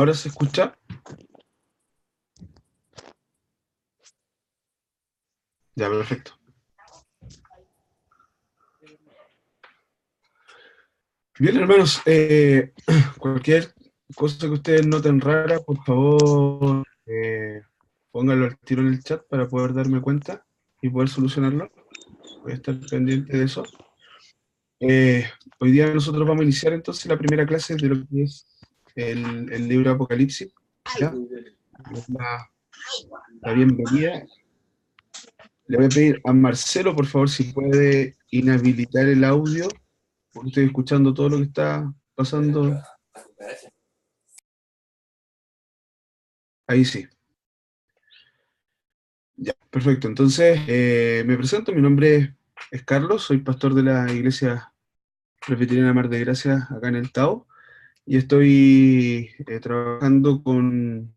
¿Ahora se escucha? Ya, perfecto. Bien, hermanos, cualquier cosa que ustedes noten rara, por favor, pónganlo al tiro en el chat para poder darme cuenta y poder solucionarlo. Voy a estar pendiente de eso. Eh, Hoy día nosotros vamos a iniciar entonces la primera clase de lo que es el libro Apocalipsis. ¿Ya? La bienvenida. Le voy a pedir a Marcelo, por favor, si puede inhabilitar el audio, porque estoy escuchando todo lo que está pasando. Ahí sí. Ya, perfecto. Entonces, me presento, mi nombre es Carlos, soy pastor de la Iglesia Presbiteriana Mar de Gracia acá en el Tao, y estoy trabajando con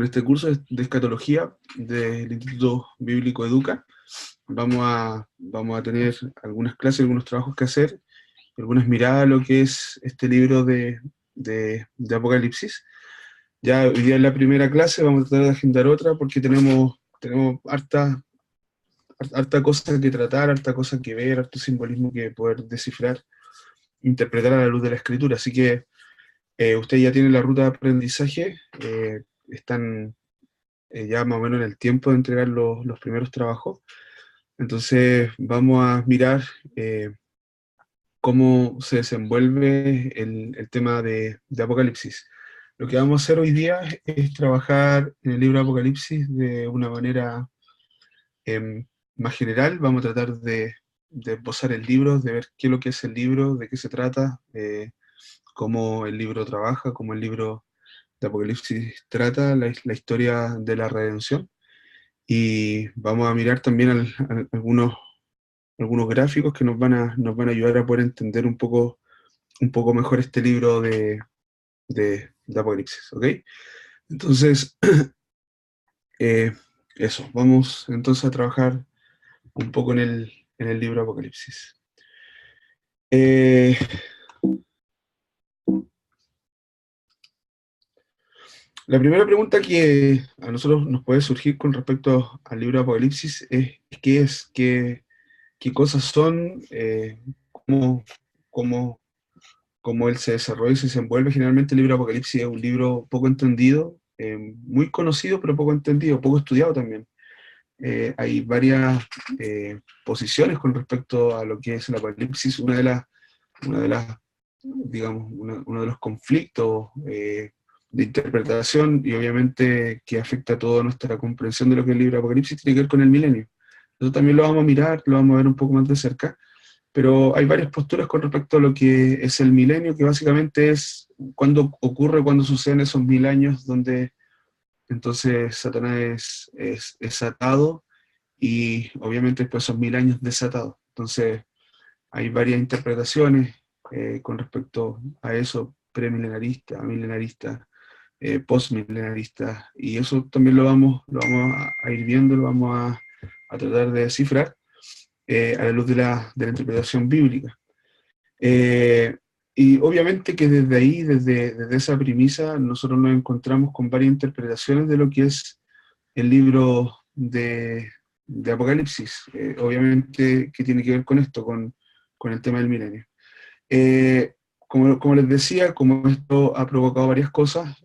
este curso de escatología del Instituto Bíblico Educa. Vamos a tener algunas clases, algunos trabajos que hacer, algunas miradas a lo que es este libro de Apocalipsis. Ya hoy día en la primera clase vamos a tratar de agendar otra porque tenemos harta cosa que tratar, harta cosa que ver, harto simbolismo que poder descifrar, interpretar a la luz de la escritura. Así que usted ya tiene la ruta de aprendizaje, están ya más o menos en el tiempo de entregar los primeros trabajos. Entonces vamos a mirar cómo se desenvuelve el tema de Apocalipsis. Lo que vamos a hacer hoy día es trabajar en el libro de Apocalipsis de una manera eh, más general. Vamos a tratar de esbozar el libro, de ver qué es lo que es el libro, de qué se trata, cómo el libro trabaja, cómo el libro de Apocalipsis trata la historia de la redención. Y vamos a mirar también algunos gráficos que nos van a ayudar a poder entender un poco mejor este libro de Apocalipsis, ¿ok? Entonces, eh, eso, vamos entonces a trabajar un poco en el libro de Apocalipsis. Eh, la primera pregunta que a nosotros nos puede surgir con respecto al libro de Apocalipsis es qué cosas son, cómo, cómo, cómo él se desarrolla y se desenvuelve. Generalmente el libro de Apocalipsis es un libro poco entendido, muy conocido, pero poco entendido, poco estudiado también. Hay varias posiciones con respecto a lo que es el Apocalipsis. Una de las digamos, uno de los conflictos de interpretación y obviamente que afecta a toda nuestra comprensión de lo que es el libro de Apocalipsis tiene que ver con el milenio. Eso también lo vamos a mirar, lo vamos a ver un poco más de cerca, pero hay varias posturas con respecto a lo que es el milenio, que básicamente es cuando suceden esos 1000 años donde entonces Satanás es atado y obviamente después esos 1000 años desatado. Entonces hay varias interpretaciones con respecto a eso, premilenarista, milenarista, postmilenarista, y eso también lo vamos a ir viendo, lo vamos a tratar de descifrar a la luz de la interpretación bíblica. Eh, y obviamente que desde ahí, desde esa premisa, nosotros nos encontramos con varias interpretaciones de lo que es el libro de Apocalipsis, obviamente que tiene que ver con esto, con el tema del milenio. Como les decía, como esto ha provocado varias cosas,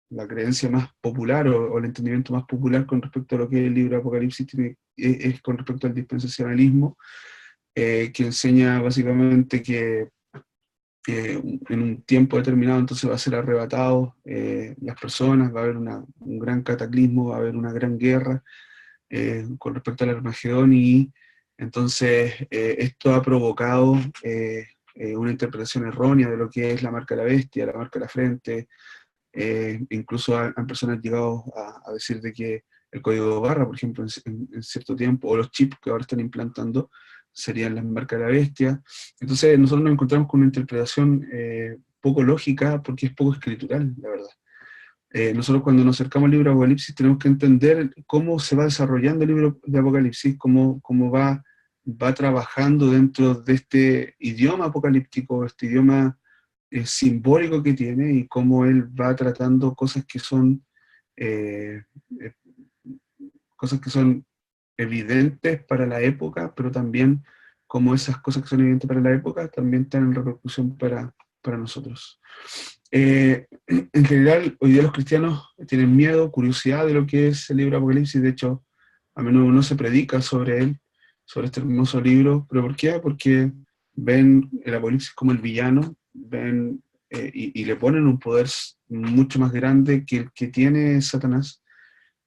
la creencia más popular o el entendimiento más popular con respecto a lo que es el libro de Apocalipsis es con respecto al dispensacionalismo, que enseña básicamente que en un tiempo determinado entonces va a ser arrebatado las personas, va a haber un gran cataclismo, va a haber una gran guerra con respecto al Armagedón, y entonces esto ha provocado una interpretación errónea de lo que es la marca de la bestia, la marca de la frente. Incluso han personas llegado a decir de que el código de barra, por ejemplo, en cierto tiempo, o los chips que ahora están implantando, serían las marcas de la bestia. Entonces nosotros nos encontramos con una interpretación poco lógica porque es poco escritural, la verdad. Nosotros cuando nos acercamos al libro de Apocalipsis tenemos que entender cómo se va desarrollando el libro de Apocalipsis, cómo va trabajando dentro de este idioma apocalíptico, este idioma simbólico que tiene y cómo él va tratando eh, eh, cosas que son evidentes para la época, pero también como esas cosas que son evidentes para la época también tienen repercusión para nosotros. En general, hoy día los cristianos tienen miedo, curiosidad de lo que es el libro Apocalipsis. De hecho, a menudo no se predica sobre él, sobre este hermoso libro. ¿Pero por qué? Porque ven el Apocalipsis como el villano, ven y le ponen un poder mucho más grande que el que tiene Satanás.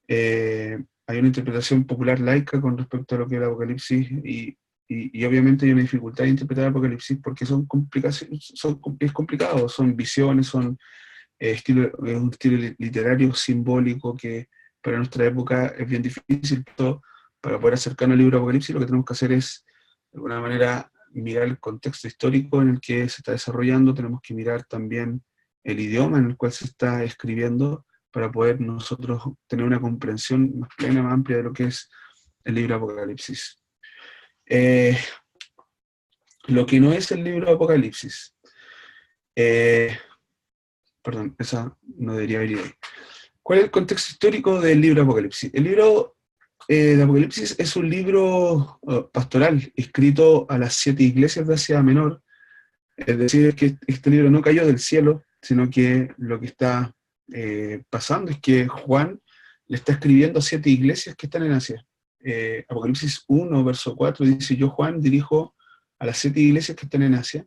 Hay una interpretación popular laica con respecto a lo que es el Apocalipsis y obviamente hay una dificultad de interpretar el Apocalipsis porque es complicado, son visiones, es un estilo literario simbólico que para nuestra época es bien difícil. Todo, para poder acercarnos al libro Apocalipsis lo que tenemos que hacer es, de alguna manera, mirar el contexto histórico en el que se está desarrollando, tenemos que mirar también el idioma en el cual se está escribiendo para poder nosotros tener una comprensión más plena, más amplia de lo que es el libro Apocalipsis. Lo que no es el libro Apocalipsis, perdón, esa no debería haber ido ahí. ¿Cuál es el contexto histórico del libro Apocalipsis? El libro de Apocalipsis es un libro pastoral escrito a las 7 iglesias de Asia Menor, es decir, que este libro no cayó del cielo, sino que lo que está pasando es que Juan le está escribiendo a 7 iglesias que están en Asia. Apocalipsis 1, verso 4 dice: yo, Juan, dirijo a las 7 iglesias que están en Asia,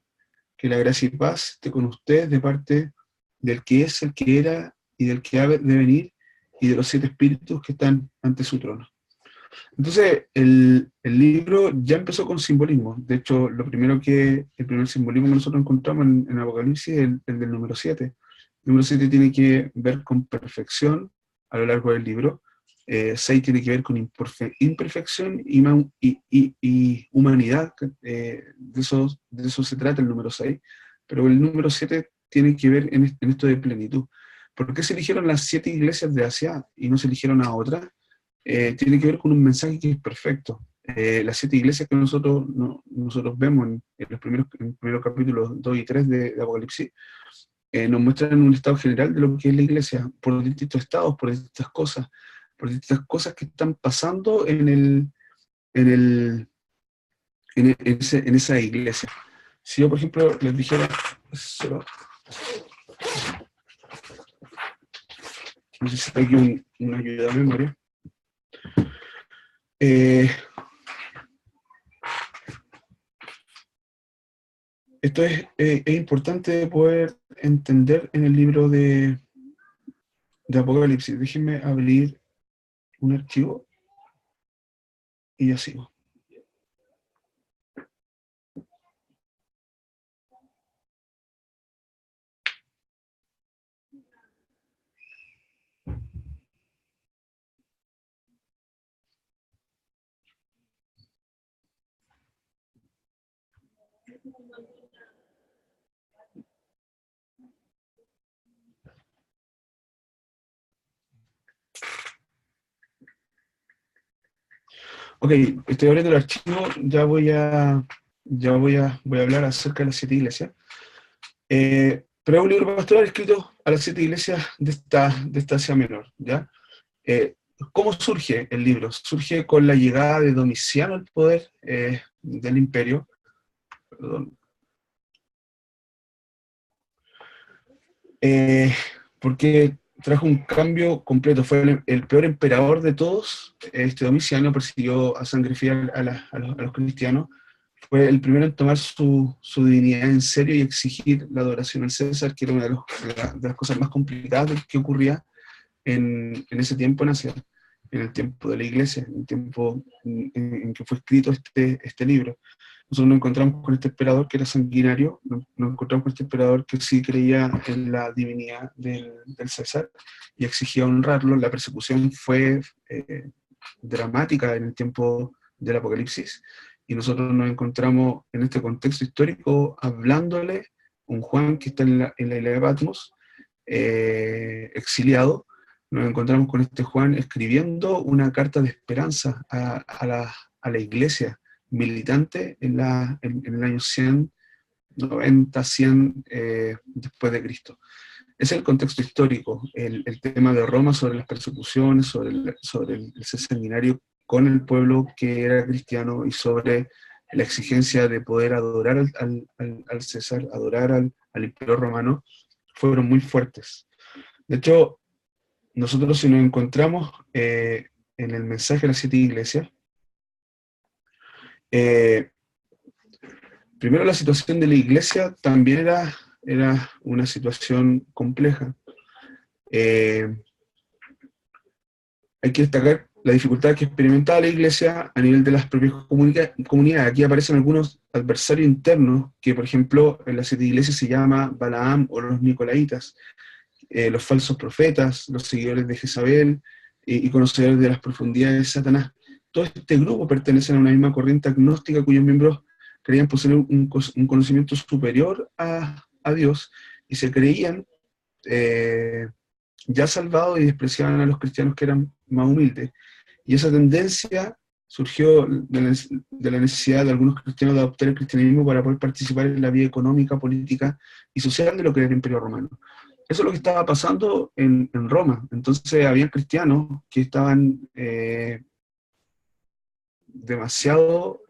que la gracia y paz esté con ustedes de parte del que es, el que era y del que ha de venir, y de los 7 espíritus que están ante su trono. Entonces, el libro ya empezó con simbolismo. De hecho, el primer simbolismo que nosotros encontramos en Apocalipsis es el del número 7. El número 7 tiene que ver con perfección a lo largo del libro. 6 tiene que ver con imperfección y humanidad. De eso se trata el número 6. Pero el número 7 tiene que ver en esto de plenitud. ¿Por qué se eligieron las 7 iglesias de Asia y no se eligieron a otras? Tiene que ver con un mensaje que es perfecto. Las 7 iglesias que nosotros vemos en los primeros capítulos 2 y 3 de Apocalipsis, nos muestran un estado general de lo que es la iglesia, por distintos estados, por distintas cosas que están pasando en, el, en esa iglesia. Si yo, por ejemplo, les dijera, no sé si está aquí una ayuda de memoria. Esto es importante poder entender en el libro de Apocalipsis. Déjenme abrir un archivo y ya sigo. Ok, estoy abriendo el archivo, voy a hablar acerca de las 7 iglesias. Pero es un libro pastoral escrito a las 7 iglesias de esta Asia Menor, ¿ya? ¿Cómo surge el libro? Surge con la llegada de Domiciano al poder del imperio. Perdón. Porque trajo un cambio completo, fue el peor emperador de todos. Este Domiciano persiguió a sangre fría a los cristianos, fue el primero en tomar su divinidad en serio y exigir la adoración al César, que era una de las cosas más complicadas que ocurría en ese tiempo en Asia, en el tiempo de la iglesia, en el tiempo en que fue escrito este libro. Nosotros nos encontramos con este emperador que era sanguinario, nos encontramos con este emperador que sí creía en la divinidad del César y exigía honrarlo. La persecución fue dramática en el tiempo del Apocalipsis, y nosotros nos encontramos en este contexto histórico hablándole un Juan que está en la isla de Patmos, exiliado. Nos encontramos con este Juan escribiendo una carta de esperanza a la iglesia militante en el año 100 90, 100 después de Cristo. Ese es el contexto histórico, el tema de Roma sobre las persecuciones, sobre ese seminario con el pueblo que era cristiano y sobre la exigencia de poder adorar al César, adorar al imperio romano, fueron muy fuertes. De hecho, nosotros si nos encontramos en el mensaje de las 7 iglesias, primero la situación de la iglesia también era una situación compleja. Hay que destacar la dificultad que experimentaba la iglesia a nivel de las propias comunidades. Aquí aparecen algunos adversarios internos, que por ejemplo en las 7 iglesias se llama Balaam o los Nicolaitas, los falsos profetas, los seguidores de Jezabel y conocedores de las profundidades de Satanás. Todo este grupo pertenece a una misma corriente agnóstica cuyos miembros creían poseer un conocimiento superior a Dios y se creían ya salvados y despreciaban a los cristianos que eran más humildes. Y esa tendencia surgió de la necesidad de algunos cristianos de adoptar el cristianismo para poder participar en la vida económica, política y social de lo que era el Imperio Romano. Eso es lo que estaba pasando en Roma. Entonces había cristianos que estaban demasiado,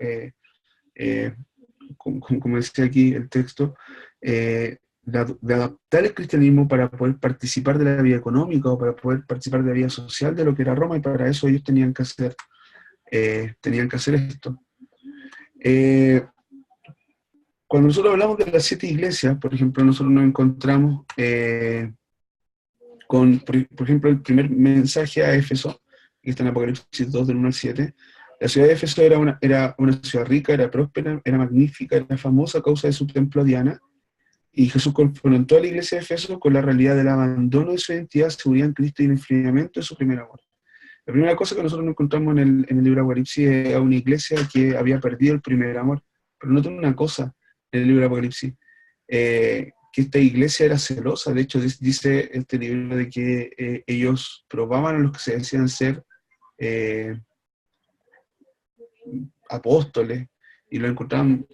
como decía aquí el texto, de adaptar el cristianismo para poder participar de la vida económica o para poder participar de la vida social de lo que era Roma, y para eso ellos tenían que hacer esto. Cuando nosotros hablamos de las 7 iglesias, por ejemplo, nosotros nos encontramos con, por ejemplo, el primer mensaje a Éfeso, que está en Apocalipsis 2, del 1 al 7. La ciudad de Éfeso era una ciudad rica, era próspera, era magnífica, era famosa a causa de su templo a Diana, y Jesús confrontó a la iglesia de Éfeso con la realidad del abandono de su identidad, seguridad en Cristo y el enfriamiento de su primer amor. La primera cosa que nosotros nos encontramos en el libro de Apocalipsis es una iglesia que había perdido el primer amor. Pero noten una cosa en el libro de Apocalipsis, que esta iglesia era celosa. De hecho, dice este libro de que ellos probaban a los que se decían ser apóstoles y lo encontraban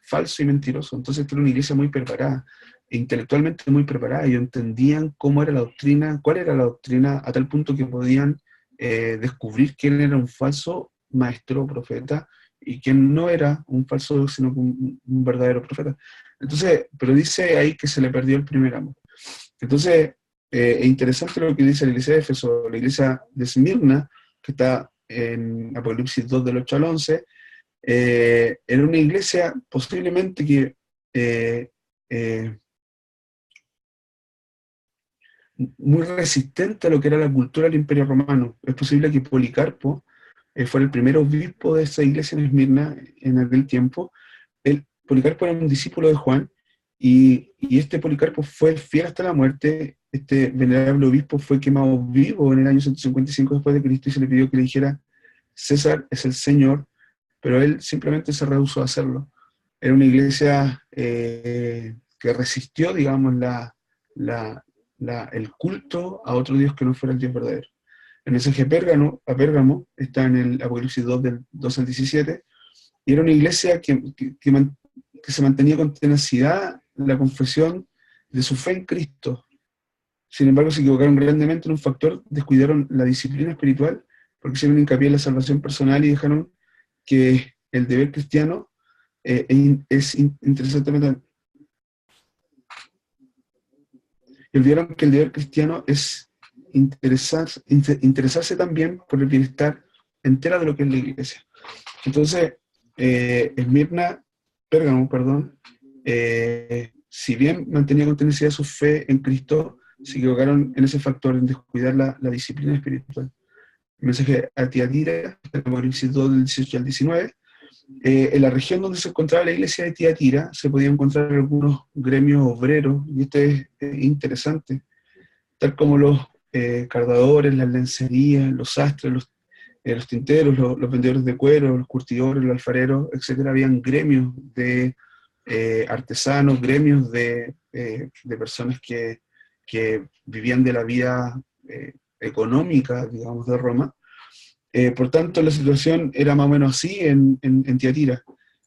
falso y mentiroso. Entonces esta era una iglesia muy preparada, intelectualmente muy preparada. Ellos entendían cómo era la doctrina, cuál era la doctrina, a tal punto que podían descubrir quién era un falso maestro o profeta y quién no era un falso, sino un verdadero profeta. Entonces, pero dice ahí que se le perdió el primer amor. Entonces, es interesante lo que dice la iglesia de Éfeso, la iglesia de Esmirna, que está en Apocalipsis 2, del 8 al 11, era una iglesia posiblemente que muy resistente a lo que era la cultura del Imperio Romano. Es posible que Policarpo fuera el primer obispo de esa iglesia en Esmirna en aquel tiempo. Policarpo era un discípulo de Juan, y este Policarpo fue fiel hasta la muerte. Este venerable obispo fue quemado vivo en el año 155 después de Cristo, y se le pidió que le dijera: César es el Señor, pero él simplemente se rehusó a hacerlo. Era una iglesia que resistió, digamos, el culto a otro Dios que no fuera el Dios verdadero. El mensaje a Pérgamo está en el Apocalipsis 2, del 2 al 17, y era una iglesia que se mantenía con tenacidad la confesión de su fe en Cristo. Sin embargo, se equivocaron grandemente en un factor: descuidaron la disciplina espiritual, porque hicieron hincapié en la salvación personal y dejaron que el deber cristiano interesantemente, y olvidaron que el deber cristiano es interesarse también por el bienestar entero de lo que es la iglesia. Entonces, Pérgamo, perdón, si bien mantenía con tenacidad su fe en Cristo, se equivocaron en ese factor, en descuidar la disciplina espiritual. El mensaje a Tiatira, Apocalipsis 2, del 18 al 19. En la región donde se encontraba la iglesia de Tiatira se podían encontrar algunos gremios obreros, y esto es interesante, tal como los cardadores, las lencerías, los sastres, los tinteros, los vendedores de cuero, los curtidores, los alfareros, etc. Habían gremios de artesanos, gremios de personas que vivían de la vida económica, digamos, de Roma. Por tanto, la situación era más o menos así en Tiatira.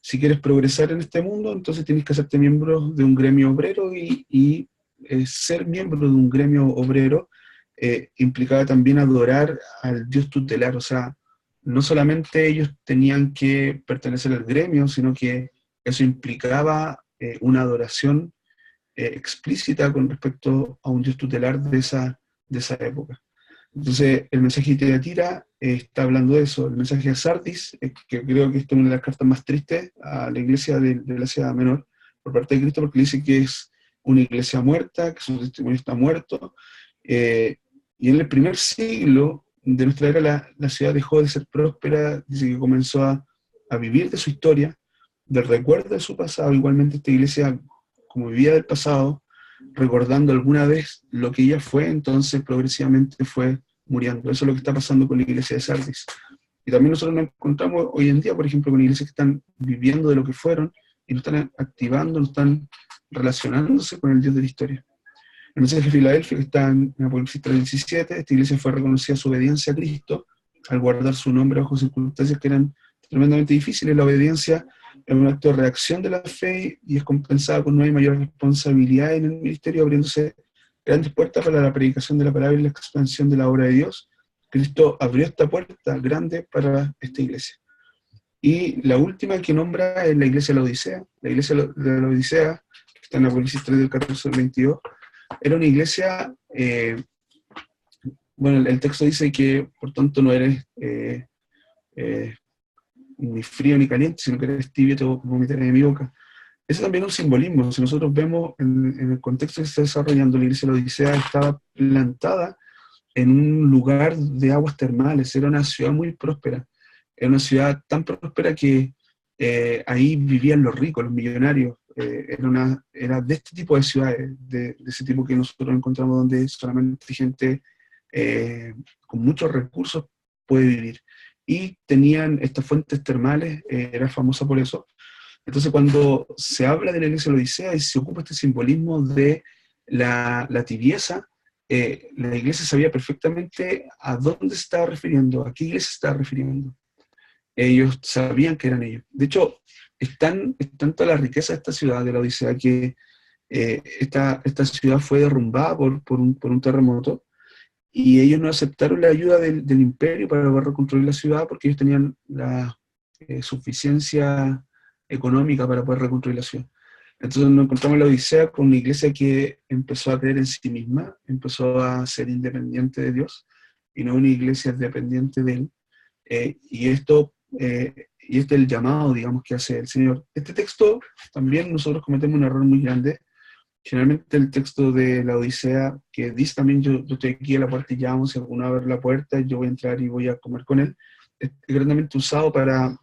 si quieres progresar en este mundo, entonces tienes que hacerte miembro de un gremio obrero y ser miembro de un gremio obrero implicaba también adorar al Dios tutelar, o sea, no solamente ellos tenían que pertenecer al gremio, sino que eso implicaba una adoración explícita con respecto a un Dios tutelar de esa época. Entonces, el mensaje de Tiatira está hablando de eso. El mensaje de Sardis, que creo que esta es una de las cartas más tristes a la iglesia de la Asia Menor, por parte de Cristo, porque dice que es una iglesia muerta, que su testimonio está muerto. Eh, y en el primer siglo de nuestra era, la ciudad dejó de ser próspera, dice que comenzó a vivir de su historia, del recuerdo de su pasado. Igualmente, esta iglesia, como vivía del pasado, recordando alguna vez lo que ella fue, entonces progresivamente fue muriendo. Eso es lo que está pasando con la iglesia de Sardis. Y también nosotros nos encontramos hoy en día, por ejemplo, con iglesias que están viviendo de lo que fueron y no están activando, no están relacionándose con el Dios de la historia. El mensaje de Filadelfia, que está en Apocalipsis 3:17, esta iglesia fue reconocida su obediencia a Cristo al guardar su nombre bajo circunstancias que eran tremendamente difíciles. La obediencia es un acto de reacción de la fe y es compensada con nueva y mayor responsabilidad en el ministerio, abriéndose grandes puertas para la predicación de la palabra y la expansión de la obra de Dios. Cristo abrió esta puerta grande para esta iglesia. Y la última que nombra es la iglesia de la Odisea. La iglesia de la Odisea, que está en Apocalipsis 3 del 14 al 22, era una iglesia, bueno, el texto dice que por tanto no eres eh, ni frío ni caliente, sino que eres tibio, te vomitaré de mi boca. Ese también es un simbolismo. Si nosotros vemos en el contexto que se está desarrollando, la iglesia de la Odisea estaba plantada en un lugar de aguas termales, era una ciudad muy próspera, era una ciudad tan próspera que ahí vivían los ricos, los millonarios, era de este tipo de ciudades, de ese tipo que nosotros encontramos donde solamente gente con muchos recursos puede vivir. Y tenían estas fuentes termales, era famosa por eso. Entonces, cuando se habla de la iglesia de la Odisea y se ocupa este simbolismo de la tibieza, la iglesia sabía perfectamente a dónde se estaba refiriendo, a qué iglesia se estaba refiriendo. Ellos sabían que eran ellos. De hecho, es tanta la riqueza de esta ciudad, de la Odisea, que esta ciudad fue derrumbada por un terremoto y ellos no aceptaron la ayuda del imperio para poder reconstruir la ciudad porque ellos tenían la suficiencia económica para poder reconstruir la ciudad. Entonces nos encontramos en la Odisea con una iglesia que empezó a creer en sí misma, empezó a ser independiente de Dios y no una iglesia dependiente de Él. Y este es el llamado, digamos, que hace el Señor. Este texto también nosotros cometemos un error muy grande. Generalmente el texto de la Odisea, que dice también, yo estoy aquí a la puerta y llamo, si alguno abre la puerta, yo voy a entrar y voy a comer con él, es grandemente usado para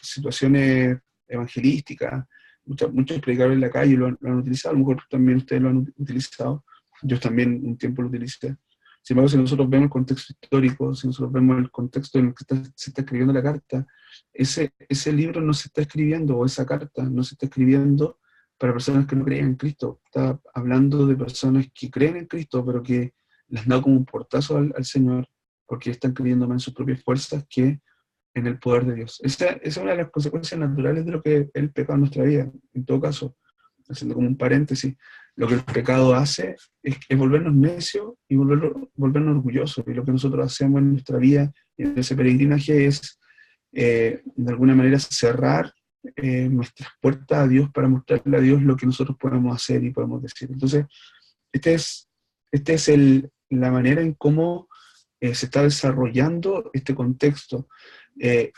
situaciones evangelísticas. Muchos predicadores en la calle lo han utilizado, a lo mejor también ustedes lo han utilizado, yo también un tiempo lo utilicé. Sin embargo, si nosotros vemos el contexto histórico, si nosotros vemos el contexto en el que se está escribiendo la carta, ese libro no se está escribiendo, o esa carta no se está escribiendo para personas que no creen en Cristo. Está hablando de personas que creen en Cristo, pero que les da como un portazo al Señor, porque están creyendo más en sus propias fuerzas que en el poder de Dios. Esa es una de las consecuencias naturales de lo que es el pecado en nuestra vida. En todo caso, haciendo como un paréntesis, lo que el pecado hace es volvernos necios y volvernos orgullosos. Y lo que nosotros hacemos en nuestra vida, en ese peregrinaje, es de alguna manera cerrar nuestras puertas a Dios para mostrarle a Dios lo que nosotros podemos hacer y podemos decir. Entonces, este es, la manera en cómo se está desarrollando este contexto. Eh,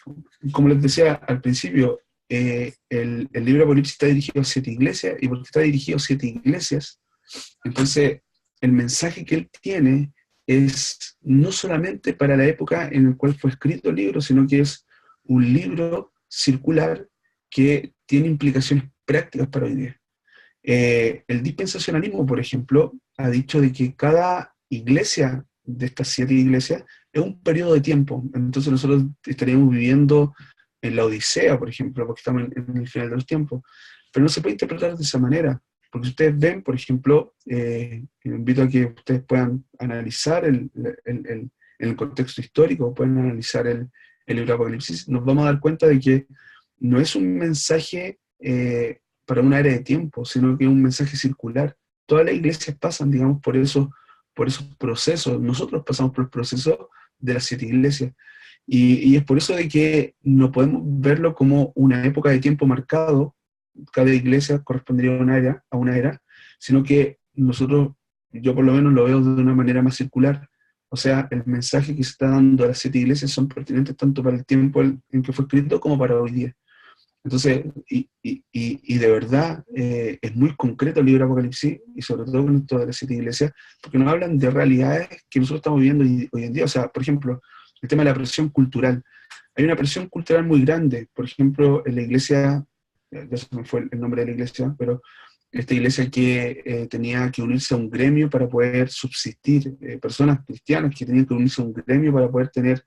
Como les decía al principio, el libro Apocalipsis está dirigido a 7 iglesias, y porque está dirigido a 7 iglesias, entonces el mensaje que él tiene es no solamente para la época en la cual fue escrito el libro, sino que es un libro circular que tiene implicaciones prácticas para hoy día. El dispensacionalismo, por ejemplo, ha dicho de que cada iglesia de estas 7 iglesias es un periodo de tiempo. Entonces nosotros estaríamos viviendo en la Odisea, por ejemplo, porque estamos en el final de los tiempos. Pero no se puede interpretar de esa manera, porque ustedes ven, por ejemplo, invito a que ustedes puedan analizar el contexto histórico, pueden analizar el libro de Apocalipsis, nos vamos a dar cuenta de que no es un mensaje para una era de tiempo, sino que es un mensaje circular. Todas las iglesias pasan, digamos, por esos procesos. Nosotros pasamos por el proceso de las 7 iglesias. Y es por eso de que no podemos verlo como una época de tiempo marcado, cada iglesia correspondería a una era, sino que nosotros, yo por lo menos lo veo de una manera más circular. O sea, el mensaje que se está dando a las 7 iglesias son pertinentes tanto para el tiempo en que fue escrito como para hoy día. Entonces, y de verdad, es muy concreto el libro de Apocalipsis, y sobre todo con esto de las 7 iglesias, porque nos hablan de realidades que nosotros estamos viviendo hoy en día. O sea, por ejemplo, el tema de la presión cultural. Hay una presión cultural muy grande. Por ejemplo, en la iglesia, ya se me fue el nombre de la iglesia, pero esta iglesia que tenía que unirse a un gremio para poder subsistir, personas cristianas que tenían que unirse a un gremio para poder tener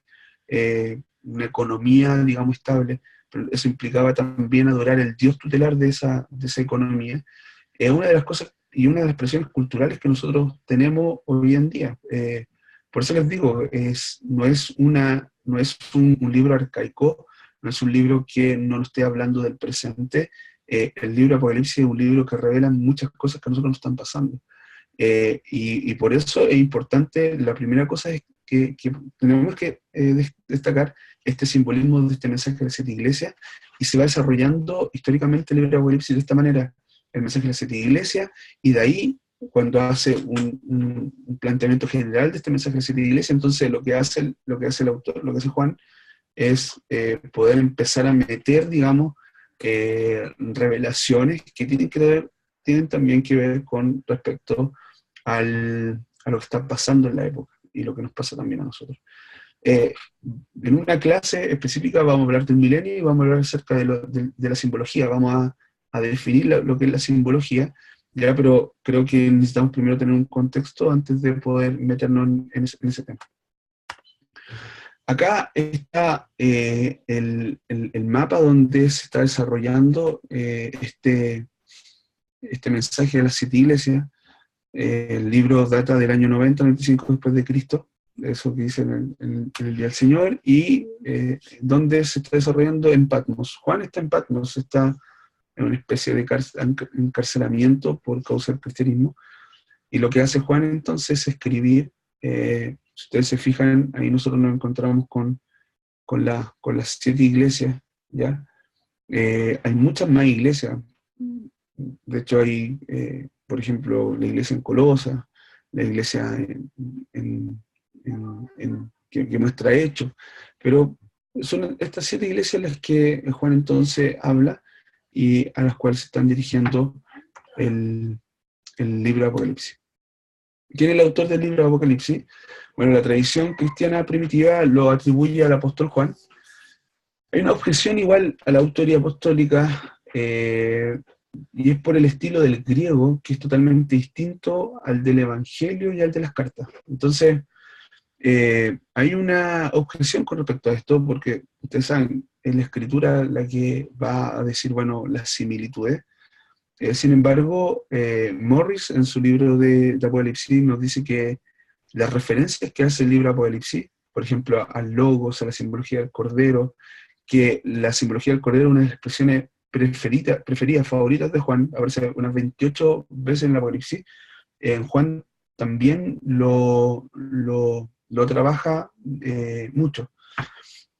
una economía, digamos, estable, pero eso implicaba también adorar el Dios tutelar de esa economía. Es una de las cosas y una de las presiones culturales que nosotros tenemos hoy en día. Por eso les digo, no es un libro arcaico, no es un libro que no nos esté hablando del presente. El libro Apocalipsis es un libro que revela muchas cosas que a nosotros nos están pasando. Y por eso es importante, la primera cosa es que tenemos que destacar este simbolismo de este mensaje de las 7 iglesias, y se va desarrollando históricamente el libro de Apocalipsis de esta manera, el mensaje de las 7 iglesias, y de ahí, cuando hace un planteamiento general de este mensaje de las 7 iglesias, entonces lo que hace el autor, lo que hace Juan, es poder empezar a meter, digamos, revelaciones que tienen también que ver con respecto a lo que está pasando en la época y lo que nos pasa también a nosotros. En una clase específica vamos a hablar del milenio y vamos a hablar acerca de la simbología, vamos a definir lo que es la simbología, ya, pero creo que necesitamos primero tener un contexto antes de poder meternos en ese tema. Acá está el mapa donde se está desarrollando este mensaje de las 7 iglesias. El libro data del año 90-95 después de Cristo, eso que dice en el Día del Señor, y donde se está desarrollando en Patmos. Juan está en Patmos, está en una especie de encarcelamiento por causa del cristianismo, y lo que hace Juan entonces es escribir. Si ustedes se fijan, ahí nosotros nos encontramos con las 7 iglesias, ¿ya? Hay muchas más iglesias. De hecho, hay, por ejemplo, la iglesia en Colosa, la iglesia que muestra hechos, pero son estas 7 iglesias las que Juan entonces habla y a las cuales se están dirigiendo el libro de Apocalipsis. ¿Quién es el autor del libro de Apocalipsis? Bueno, la tradición cristiana primitiva lo atribuye al apóstol Juan. Hay una objeción igual a la autoría apostólica, y es por el estilo del griego, que es totalmente distinto al del Evangelio y al de las cartas. Entonces, hay una objeción con respecto a esto, porque ustedes saben, es la escritura la que va a decir, bueno, las similitudes. Sin embargo, Morris en su libro de Apocalipsis nos dice que las referencias que hace el libro de Apocalipsis, por ejemplo, al logos, a la simbología del cordero, que la simbología del cordero es una de las expresiones preferidas, favoritas de Juan, aparece unas 28 veces en el Apocalipsis. En Juan también lo trabaja mucho.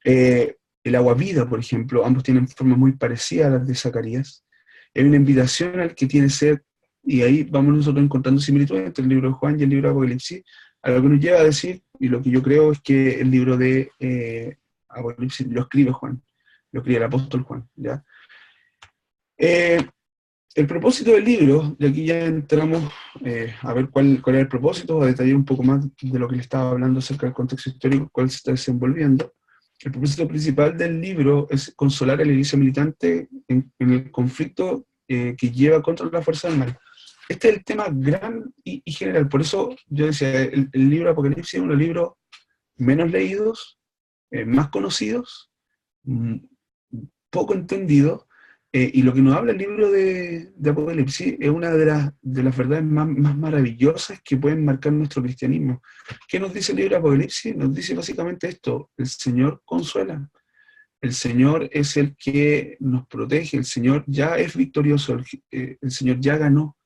El agua vida, por ejemplo, ambos tienen formas muy parecidas a las de Zacarías. Hay una invitación al que tiene sed, y ahí vamos nosotros encontrando similitudes entre el libro de Juan y el libro de Apocalipsis, a lo que nos lleva a decir, y lo que yo creo es que el libro de Apocalipsis lo escribe Juan, lo escribe el apóstol Juan, ¿ya? El propósito del libro, y aquí ya entramos a ver cuál es el propósito, a detallar un poco más de lo que le estaba hablando acerca del contexto histórico, cuál se está desenvolviendo. El propósito principal del libro es consolar a la iglesia militante en el conflicto que lleva contra la fuerza del mal. Este es el tema gran y general, por eso yo decía, el libro Apocalipsis es uno de los libros menos leídos, más conocidos, poco entendidos, y lo que nos habla el libro de Apocalipsis es una de las verdades más maravillosas que pueden marcar nuestro cristianismo. ¿Qué nos dice el libro de Apocalipsis? Nos dice básicamente esto: el Señor consuela. El Señor es el que nos protege, el Señor ya es victorioso, el Señor ya ganó.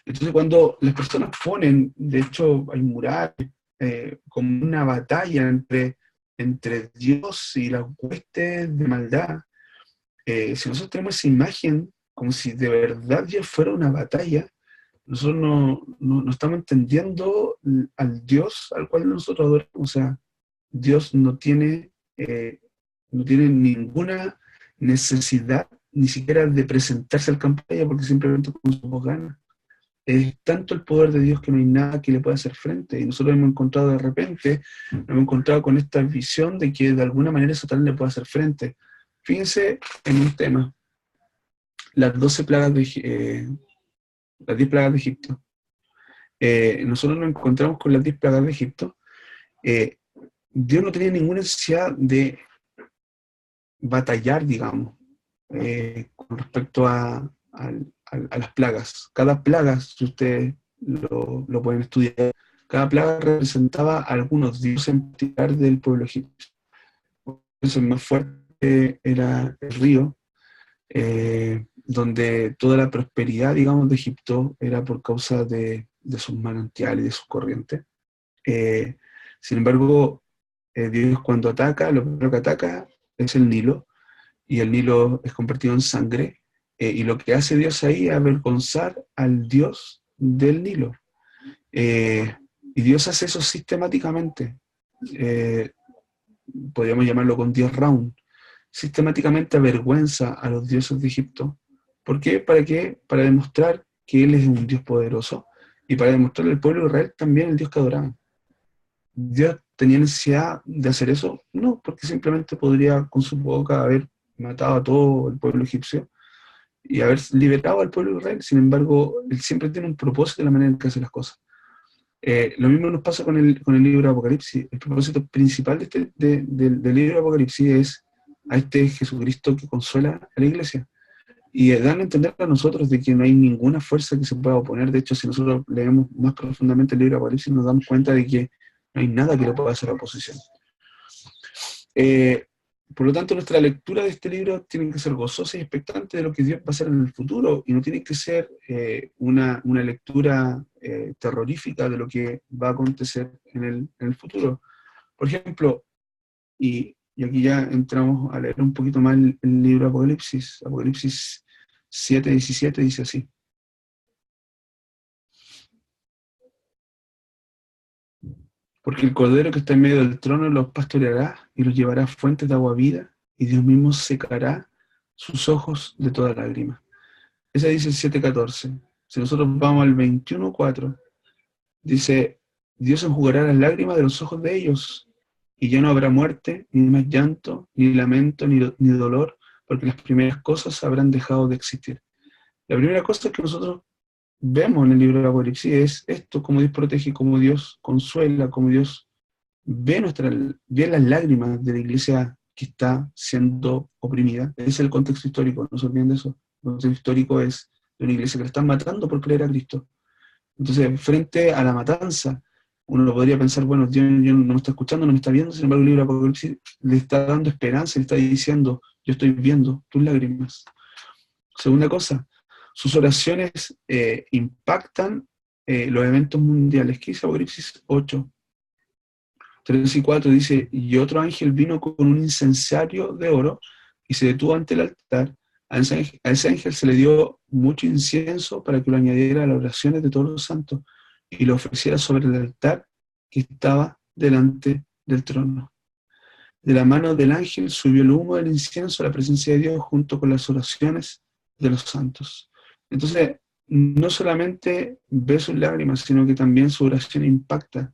Entonces cuando las personas ponen, de hecho hay murales, como una batalla entre Dios y las huestes de maldad, si nosotros tenemos esa imagen como si de verdad Dios fuera una batalla, nosotros no estamos entendiendo al Dios al cual nosotros adoramos. O sea, Dios no tiene ninguna necesidad ni siquiera de presentarse al campo de batalla porque simplemente con su voz gana. Es tanto el poder de Dios que no hay nada que le pueda hacer frente. Y nosotros hemos encontrado de repente, nos hemos encontrado con esta visión de que de alguna manera Satán le puede hacer frente. Fíjense en un tema, las 12 plagas las 10 plagas de Egipto. Nosotros nos encontramos con las 10 plagas de Egipto. Eh, Dios no tenía ninguna necesidad de batallar, digamos, con respecto a las plagas. Cada plaga, si ustedes lo pueden estudiar, cada plaga representaba a algunos dioses en particular del pueblo egipcio. Entonces, el más fuerte era el río, donde toda la prosperidad, digamos, de Egipto era por causa de sus manantiales y de sus corrientes. Eh, Sin embargo, Dios cuando ataca, lo primero que ataca es el Nilo, y el Nilo es convertido en sangre, y lo que hace Dios ahí es avergonzar al Dios del Nilo. Eh, y Dios hace eso sistemáticamente. Eh, Podríamos llamarlo con Dios Round. Sistemáticamente avergüenza a los dioses de Egipto. ¿Por qué? ¿Para qué? Para demostrar que Él es un Dios poderoso y para demostrarle al pueblo de Israel también el Dios que adoraban. ¿Dios tenía necesidad de hacer eso? No, porque simplemente podría con su boca haber matado a todo el pueblo egipcio y haber liberado al pueblo de Israel. Sin embargo, Él siempre tiene un propósito de la manera en que hace las cosas. Lo mismo nos pasa con el libro de Apocalipsis. El propósito principal del libro de Apocalipsis es a este Jesucristo que consuela a la iglesia. Y dan a entender a nosotros de que no hay ninguna fuerza que se pueda oponer. De hecho, si nosotros leemos más profundamente el libro de Apocalipsis, nos damos cuenta de que no hay nada que le pueda hacer oposición. Eh, por lo tanto, nuestra lectura de este libro tiene que ser gozosa y expectante de lo que Dios va a hacer en el futuro, y no tiene que ser una lectura terrorífica de lo que va a acontecer en el futuro. Por ejemplo, y aquí ya entramos a leer un poquito más el libro Apocalipsis. Apocalipsis 7:17 dice así: porque el Cordero que está en medio del trono los pastoreará y los llevará a fuentes de agua vida, y Dios mismo secará sus ojos de toda lágrima. Esa dice el 7:14. Si nosotros vamos al 21:4, dice: Dios enjugará las lágrimas de los ojos de ellos, y ya no habrá muerte, ni más llanto, ni lamento, ni dolor, porque las primeras cosas habrán dejado de existir. La primera cosa que nosotros vemos en el libro de Apocalipsis es esto: cómo Dios protege, cómo Dios consuela, cómo Dios ve las lágrimas de la iglesia que está siendo oprimida. Ese es el contexto histórico, no se olviden de eso. El contexto histórico es de una iglesia que la están matando por creer a Cristo. Entonces, frente a la matanza, uno podría pensar, bueno, Dios no me está escuchando, no me está viendo. Sin embargo, el libro de Apocalipsis le está dando esperanza, le está diciendo: yo estoy viendo tus lágrimas. Segunda cosa, sus oraciones impactan los eventos mundiales. ¿Qué dice Apocalipsis 8? 3 y 4 dice: y otro ángel vino con un incensario de oro y se detuvo ante el altar. A ese ángel se le dio mucho incienso para que lo añadiera a las oraciones de todos los santos y lo ofreciera sobre el altar que estaba delante del trono. De la mano del ángel subió el humo del incienso a la presencia de Dios junto con las oraciones de los santos. Entonces, no solamente ve sus lágrimas, sino que también su oración impacta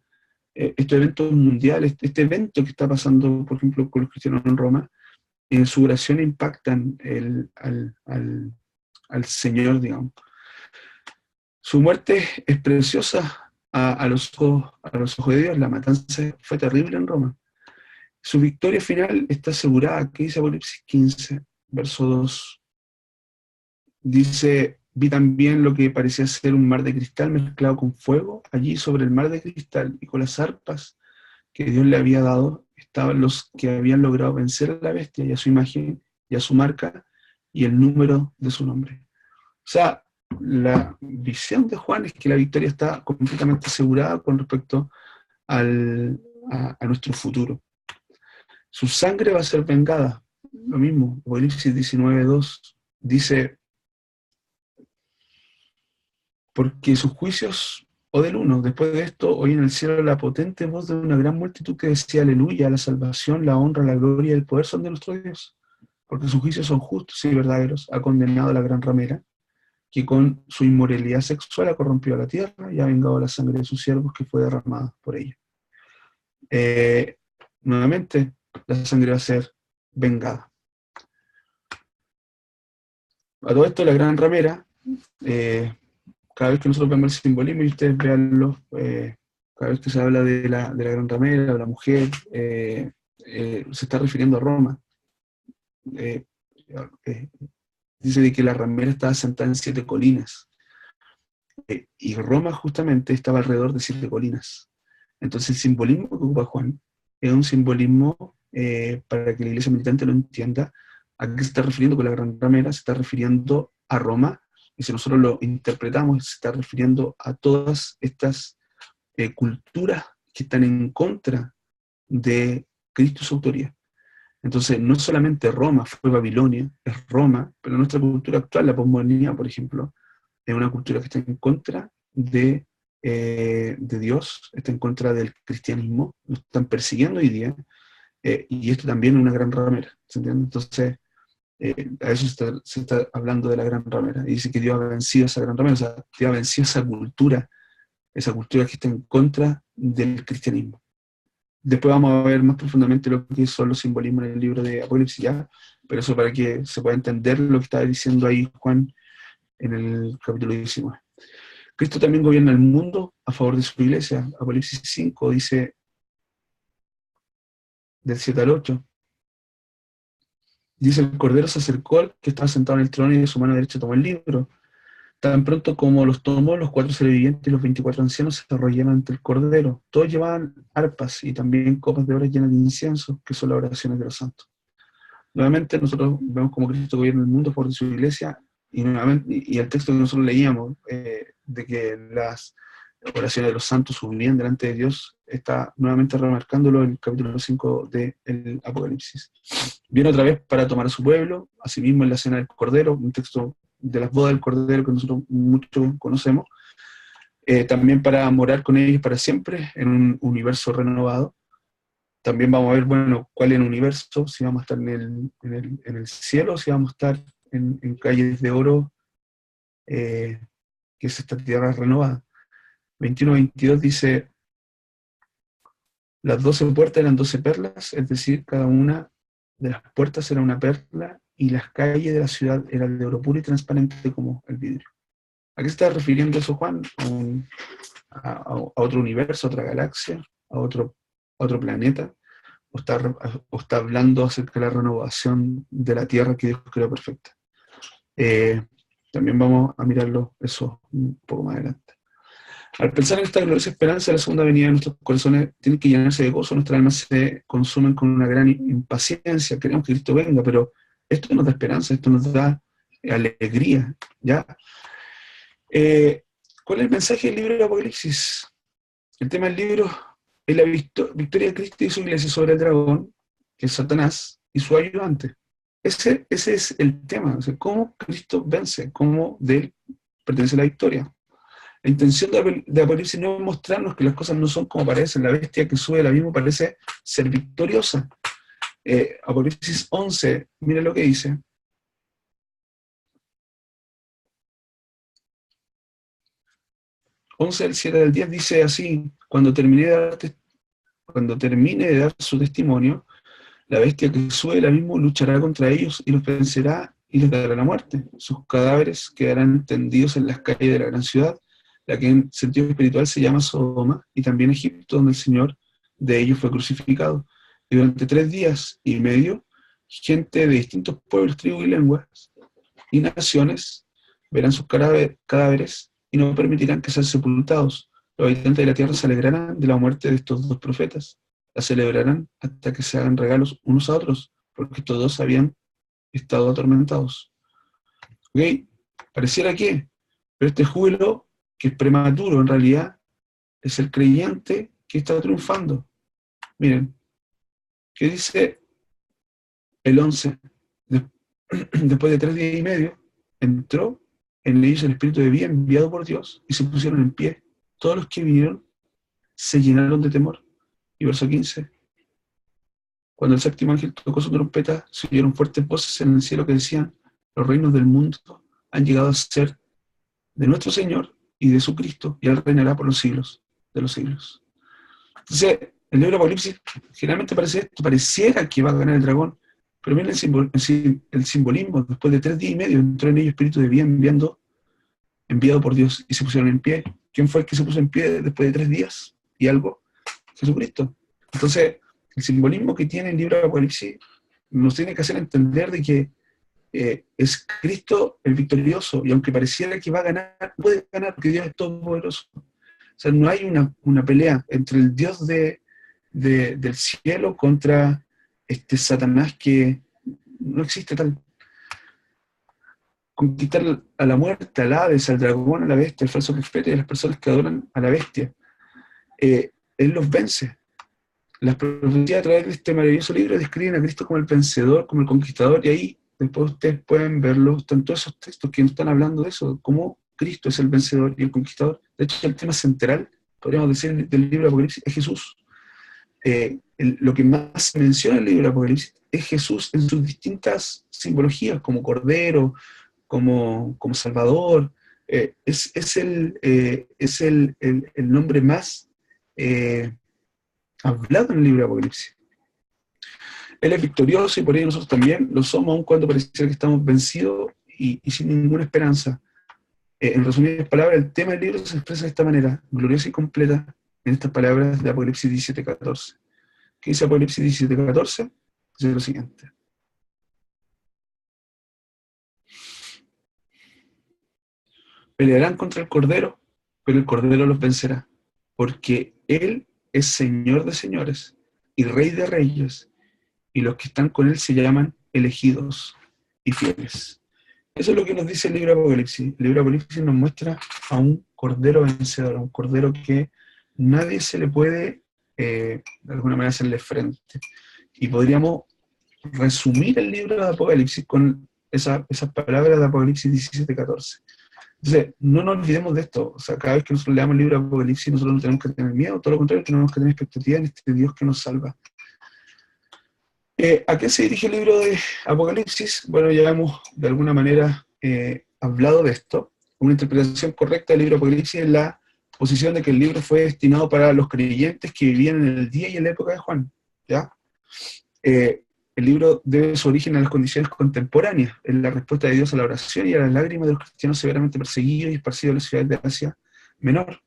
estos eventos mundiales, este evento que está pasando, por ejemplo, con los cristianos en Roma. En su oración impactan al Señor, digamos. Su muerte es preciosa a los ojos de Dios. La matanza fue terrible en Roma. Su victoria final está asegurada. ¿Qué dice Apocalipsis 15, verso 2? Dice: vi también lo que parecía ser un mar de cristal mezclado con fuego, allí sobre el mar de cristal, y con las arpas que Dios le había dado estaban los que habían logrado vencer a la bestia y a su imagen y a su marca y el número de su nombre. O sea, la visión de Juan es que la victoria está completamente asegurada con respecto a nuestro futuro. Su sangre va a ser vengada. Lo mismo, Apocalipsis 19:2 dice, porque sus juicios, o del 1, después de esto, oí en el cielo la potente voz de una gran multitud que decía, aleluya, la salvación, la honra, la gloria y el poder son de nuestro Dios, porque sus juicios son justos y verdaderos. Ha condenado a la gran ramera, que con su inmoralidad sexual ha corrompido a la tierra y ha vengado la sangre de sus siervos que fue derramada por ella. Nuevamente, la sangre va a ser vengada. A todo esto, la gran ramera, cada vez que nosotros vemos el simbolismo y ustedes veanlo, cada vez que se habla de la gran ramera, de la mujer, se está refiriendo a Roma. Dice de que la ramera estaba sentada en 7 colinas, y Roma justamente estaba alrededor de 7 colinas. Entonces el simbolismo que ocupa Juan es un simbolismo, para que la iglesia militante lo entienda, a qué se está refiriendo con la gran ramera. Se está refiriendo a Roma, y si nosotros lo interpretamos, se está refiriendo a todas estas culturas que están en contra de Cristo y su autoría. Entonces, no solamente Roma fue Babilonia, es Roma, pero nuestra cultura actual, la posmodernidad, por ejemplo, es una cultura que está en contra de Dios, está en contra del cristianismo, nos están persiguiendo hoy día, y esto también es una gran ramera, ¿se entiende? Entonces, a eso se está hablando de la gran ramera, y dice que Dios ha vencido a esa gran ramera, o sea, Dios ha vencido esa cultura que está en contra del cristianismo. Después vamos a ver más profundamente lo que son los simbolismos en el libro de Apocalipsis, ya, pero eso para que se pueda entender lo que está diciendo ahí Juan en el capítulo 19. Cristo también gobierna el mundo a favor de su iglesia. Apocalipsis 5 dice, del 7 al 8, dice, el Cordero se acercó al que estaba sentado en el trono y de su mano derecha tomó el libro. Tan pronto como los tomó, los 4 seres vivientes y los 24 ancianos se arrollaron ante el Cordero. Todos llevaban arpas y también copas de oro llenas de incienso, que son las oraciones de los santos. Nuevamente nosotros vemos como Cristo gobierna el mundo por su iglesia, y nuevamente, y el texto que nosotros leíamos, de que las oraciones de los santos subían delante de Dios, está nuevamente remarcándolo en el capítulo 5 del Apocalipsis. Viene otra vez para tomar a su pueblo, asimismo en la cena del Cordero, un texto de las bodas del Cordero que nosotros mucho conocemos, también para morar con ellos para siempre en un universo renovado. También vamos a ver, bueno, cuál es el universo, si vamos a estar en el cielo, si vamos a estar en calles de oro, que es esta tierra renovada. 21-22 dice, las 12 puertas eran 12 perlas, es decir, cada una de las puertas era una perla, y las calles de la ciudad eran de oro puro y transparente como el vidrio. ¿A qué se está refiriendo eso, Juan? A otro universo, a otra galaxia, a otro planeta, o está hablando acerca de la renovación de la Tierra que Dios creó perfecta. También vamos a mirarlo eso un poco más adelante. Al pensar en esta gloriosa esperanza de la segunda venida de nuestros corazones, tienen que llenarse de gozo, nuestras almas se consumen con una gran impaciencia, queremos que Cristo venga, pero esto nos da esperanza, esto nos da alegría, ¿ya? ¿Cuál es el mensaje del libro de Apocalipsis? El tema del libro es la victoria de Cristo y su iglesia sobre el dragón, que es Satanás, y su ayudante. Ese es el tema, o sea, cómo Cristo vence, cómo de él pertenece la victoria. La intención de Apocalipsis no es mostrarnos que las cosas no son como parecen. La bestia que sube del abismo parece ser victoriosa. Apocalipsis 11, mira lo que dice. Del 7 al 10 dice así, cuando termine de dar su testimonio, la bestia que sube del abismo luchará contra ellos y los vencerá y les dará la muerte. Sus cadáveres quedarán tendidos en las calles de la gran ciudad, la que en sentido espiritual se llama Sodoma, y también Egipto, donde el Señor de ellos fue crucificado. Y durante 3 días y medio, gente de distintos pueblos, tribus y lenguas y naciones verán sus cadáveres y no permitirán que sean sepultados. Los habitantes de la tierra se alegrarán de la muerte de estos 2 profetas, la celebrarán hasta que se hagan regalos unos a otros, porque todos habían estado atormentados. ¿Ok? Pareciera que, pero este júbilo, que es prematuro en realidad, es el creyente que está triunfando. Miren, ¿qué dice el 11? Después de 3 días y medio, entró en ellos el Espíritu de vida enviado por Dios y se pusieron en pie. Todos los que vinieron se llenaron de temor. Y verso 15: cuando el séptimo ángel tocó su trompeta, se oyeron fuertes voces en el cielo que decían: los reinos del mundo han llegado a ser de nuestro Señor y de su Cristo, y Él reinará por los siglos de los siglos. Entonces, el libro de Apocalipsis generalmente parece esto, pareciera que va a ganar el dragón, pero miren el simbolismo. Después de 3 días y medio entró en ellos espíritu de vida enviado por Dios, y se pusieron en pie. ¿Quién fue el que se puso en pie después de 3 días y algo? Jesucristo. Entonces, el simbolismo que tiene el libro de Apocalipsis nos tiene que hacer entender de que es Cristo el victorioso, y aunque pareciera que va a ganar, puede ganar porque Dios es todopoderoso. O sea, no hay una pelea entre el Dios del cielo contra este Satanás, que no existe tal. Conquistar a la muerte, al Hades, al dragón, a la bestia, al falso profeta y a las personas que adoran a la bestia. Él los vence. Las profecías a través de este maravilloso libro describen a Cristo como el vencedor, como el conquistador, y ahí después ustedes pueden verlo, tanto esos textos que no están hablando de eso, como Cristo es el vencedor y el conquistador. De hecho, el tema central, podríamos decir, del libro de Apocalipsis es Jesús. Lo que más se menciona en el libro de Apocalipsis es Jesús en sus distintas simbologías, como Cordero, como Salvador. Es el nombre más hablado en el libro de Apocalipsis. Él es victorioso y por ello nosotros también lo somos, aun cuando pareciera que estamos vencidos y sin ninguna esperanza. En resumidas palabras, el tema del libro se expresa de esta manera, gloriosa y completa, en estas palabras de Apocalipsis 17:14. ¿Qué dice Apocalipsis 17:14? Dice lo siguiente: pelearán contra el Cordero, pero el Cordero los vencerá, porque Él es Señor de señores y Rey de reyes, y los que están con Él se llaman elegidos y fieles. Eso es lo que nos dice el libro de Apocalipsis. El libro de Apocalipsis nos muestra a un Cordero vencedor, a un Cordero que nadie se le puede, de alguna manera, hacerle frente. Y podríamos resumir el libro de Apocalipsis con esas palabras de Apocalipsis 17:14. Entonces, no nos olvidemos de esto. O sea, cada vez que nosotros leamos el libro de Apocalipsis, nosotros no tenemos que tener miedo, todo lo contrario, tenemos que tener expectativa en este Dios que nos salva. ¿A qué se dirige el libro de Apocalipsis? Bueno, ya hemos de alguna manera hablado de esto. Una interpretación correcta del libro de Apocalipsis es la posición de que el libro fue destinado para los creyentes que vivían en el día y en la época de Juan. ¿Ya? El libro debe su origen a las condiciones contemporáneas, en la respuesta de Dios a la oración y a las lágrimas de los cristianos severamente perseguidos y esparcidos en las ciudades de Asia Menor.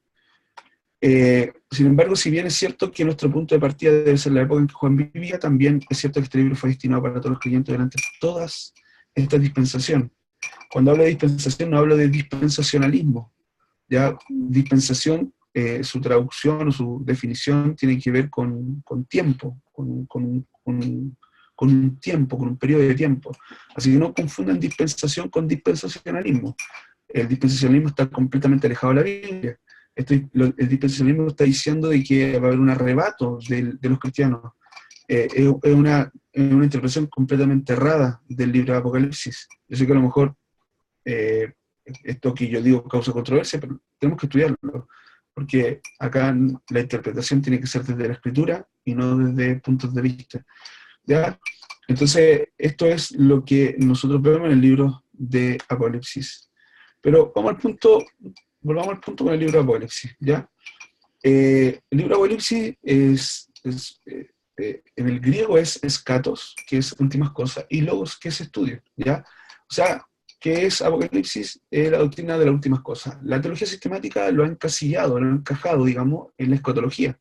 Sin embargo, si bien es cierto que nuestro punto de partida debe ser la época en que Juan vivía, también es cierto que este libro fue destinado para todos los creyentes durante todas esta dispensación. Cuando hablo de dispensación, no hablo de dispensacionalismo. Ya dispensación, su traducción o su definición tiene que ver con tiempo, con un tiempo, con un periodo de tiempo. Así que no confundan dispensación con dispensacionalismo. El dispensacionalismo está completamente alejado de la Biblia. El dispensacionalismo está diciendo de que va a haber un arrebato de los cristianos. Es una interpretación completamente errada del libro de Apocalipsis. Yo sé que a lo mejor esto que yo digo causa controversia, pero tenemos que estudiarlo, porque acá la interpretación tiene que ser desde la escritura y no desde puntos de vista. ¿Ya? Entonces, esto es lo que nosotros vemos en el libro de Apocalipsis. Pero volvamos al punto con el libro de Apocalipsis, ¿ya? El libro de Apocalipsis en el griego es escatos, que es últimas cosas, y logos, que es estudio, ¿ya? O sea, ¿qué es Apocalipsis? Es la doctrina de las últimas cosas. La teología sistemática lo ha encasillado, lo ha encajado, digamos, en la escatología.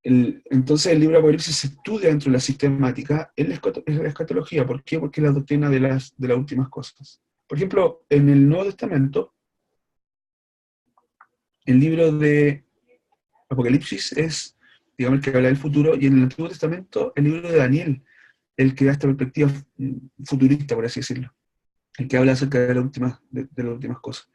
Entonces el libro de Apocalipsis se estudia dentro de la sistemática en la escatología. ¿Por qué? Porque es la doctrina de las últimas cosas. Por ejemplo, en el Nuevo Testamento, el libro de Apocalipsis es, digamos, el que habla del futuro, y en el Antiguo Testamento, el libro de Daniel, el que da esta perspectiva futurista, por así decirlo, el que habla acerca de las últimas cosas.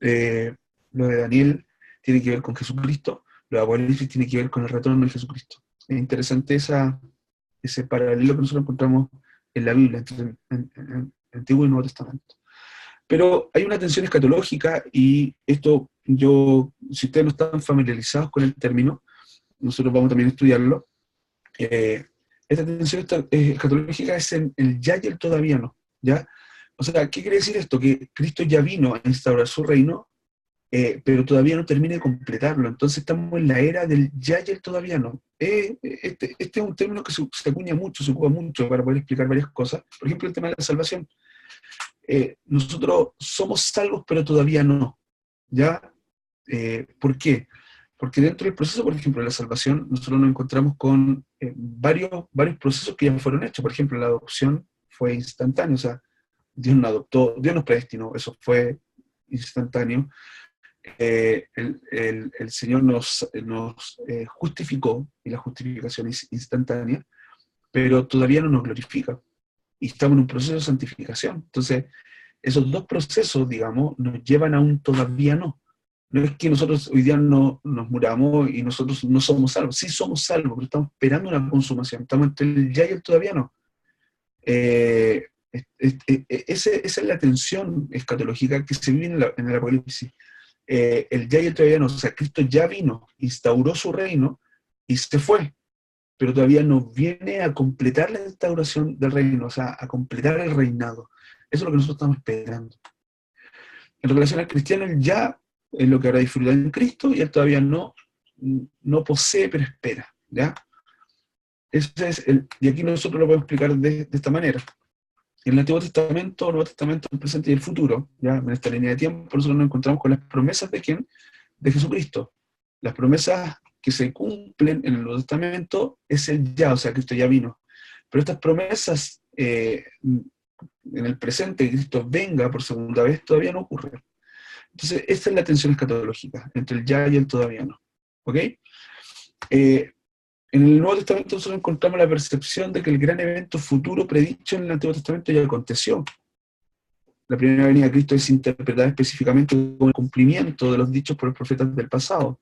Eh, lo de Daniel tiene que ver con Jesucristo, lo de Apocalipsis tiene que ver con el retorno de Jesucristo. Es interesante ese paralelo que nosotros encontramos en la Biblia, entre en Antiguo y Nuevo Testamento. Pero hay una tensión escatológica, y esto si ustedes no están familiarizados con el término, nosotros vamos también a estudiarlo. Esta tensión escatológica es en el ya y el todavía no, ¿ya? O sea, ¿qué quiere decir esto? Que Cristo ya vino a instaurar su reino, pero todavía no termina de completarlo. Entonces estamos en la era del ya y el todavía no. Este es un término que se acuña mucho, se ocupa mucho para poder explicar varias cosas. Por ejemplo, el tema de la salvación. Nosotros somos salvos, pero todavía no. ¿Ya? ¿Por qué? Porque dentro del proceso, por ejemplo, de la salvación, nosotros nos encontramos con varios procesos que ya fueron hechos. Por ejemplo, la adopción fue instantánea, o sea, Dios nos adoptó, Dios nos predestinó, eso fue instantáneo. El Señor nos justificó, y la justificación es instantánea, pero todavía no nos glorifica. Y estamos en un proceso de santificación. Entonces, esos dos procesos, digamos, nos llevan a un todavía no. No es que nosotros hoy día no nos muramos y nosotros no somos salvos. Sí somos salvos, pero estamos esperando una consumación. Estamos entre el ya y el todavía no. Esa es la tensión escatológica que se vive en el Apocalipsis. El ya y el todavía no. O sea, Cristo ya vino, instauró su reino y se fue, pero todavía no viene a completar la instauración del reino, o sea, a completar el reinado. Eso es lo que nosotros estamos esperando. En relación al cristiano, él ya es lo que habrá disfrutado en Cristo, y él todavía no posee, pero espera. ¿Ya? Y aquí nosotros lo podemos explicar de esta manera. En el Antiguo Testamento, Nuevo Testamento, el presente y el futuro, ya en esta línea de tiempo, nosotros nos encontramos con las promesas de ¿quién? De Jesucristo. Las promesas que se cumplen en el Nuevo Testamento es el ya, o sea, Cristo ya vino. Pero estas promesas en el presente, que Cristo venga por segunda vez, todavía no ocurre. Entonces, esta es la tensión escatológica, entre el ya y el todavía no. ¿Ok? En el Nuevo Testamento nosotros encontramos la percepción de que el gran evento futuro predicho en el Antiguo Testamento ya aconteció. La primera venida de Cristo es interpretada específicamente como el cumplimiento de los dichos por los profetas del pasado.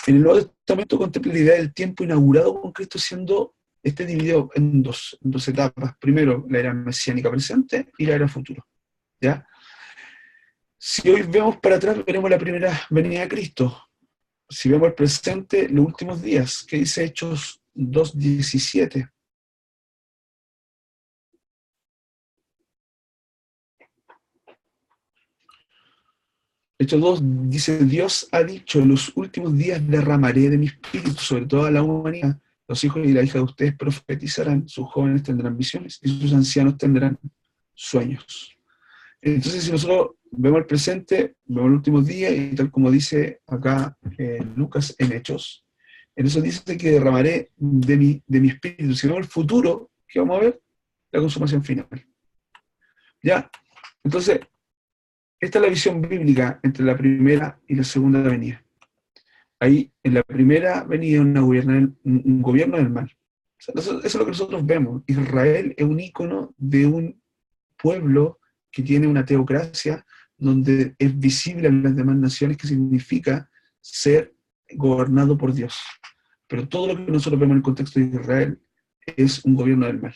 En el Nuevo Testamento contempla la idea del tiempo inaugurado con Cristo, siendo dividido en dos etapas. Primero, la era mesiánica presente y la era futuro. ¿Ya? Si hoy vemos para atrás, veremos la primera venida de Cristo. Si vemos el presente, los últimos días, que dice Hechos 2:17. Hechos 2 dice: Dios ha dicho, en los últimos días derramaré de mi espíritu sobre toda la humanidad. Los hijos y las hijas de ustedes profetizarán, sus jóvenes tendrán visiones y sus ancianos tendrán sueños. Entonces, si nosotros vemos el presente, vemos los últimos días, y tal como dice acá Lucas en Hechos, en eso dice que derramaré de mi espíritu. Si vemos el futuro, ¿qué vamos a ver? La consumación final. ¿Ya? Entonces, esta es la visión bíblica entre la primera y la segunda venida. Ahí, en la primera venida, un gobierno del mal. O sea, eso es lo que nosotros vemos. Israel es un ícono de un pueblo que tiene una teocracia donde es visible a las demás naciones que significa ser gobernado por Dios. Pero todo lo que nosotros vemos en el contexto de Israel es un gobierno del mal.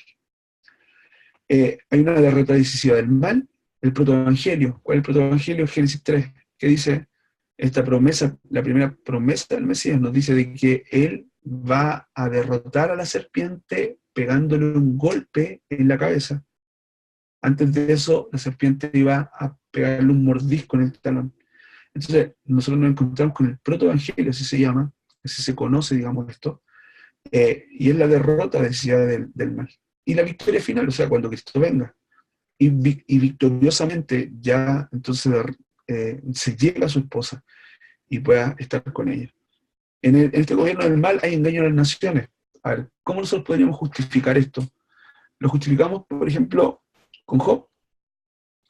Hay una derrota decisiva del mal, el protoevangelio. ¿Cuál es el protoevangelio? Génesis 3, que dice esta promesa, la primera promesa del Mesías nos dice de que él va a derrotar a la serpiente pegándole un golpe en la cabeza. Antes de eso, la serpiente iba a pegarle un mordisco en el talón. Entonces, nosotros nos encontramos con el protoevangelio, así se llama, así se conoce, digamos, esto, y es la derrota decisiva del mal. Y la victoria final, o sea, cuando Cristo venga. Y victoriosamente ya entonces se llega a su esposa y pueda estar con ella. En este gobierno del mal hay engaño a las naciones. A ver, ¿cómo nosotros podríamos justificar esto? Lo justificamos, por ejemplo, con Job.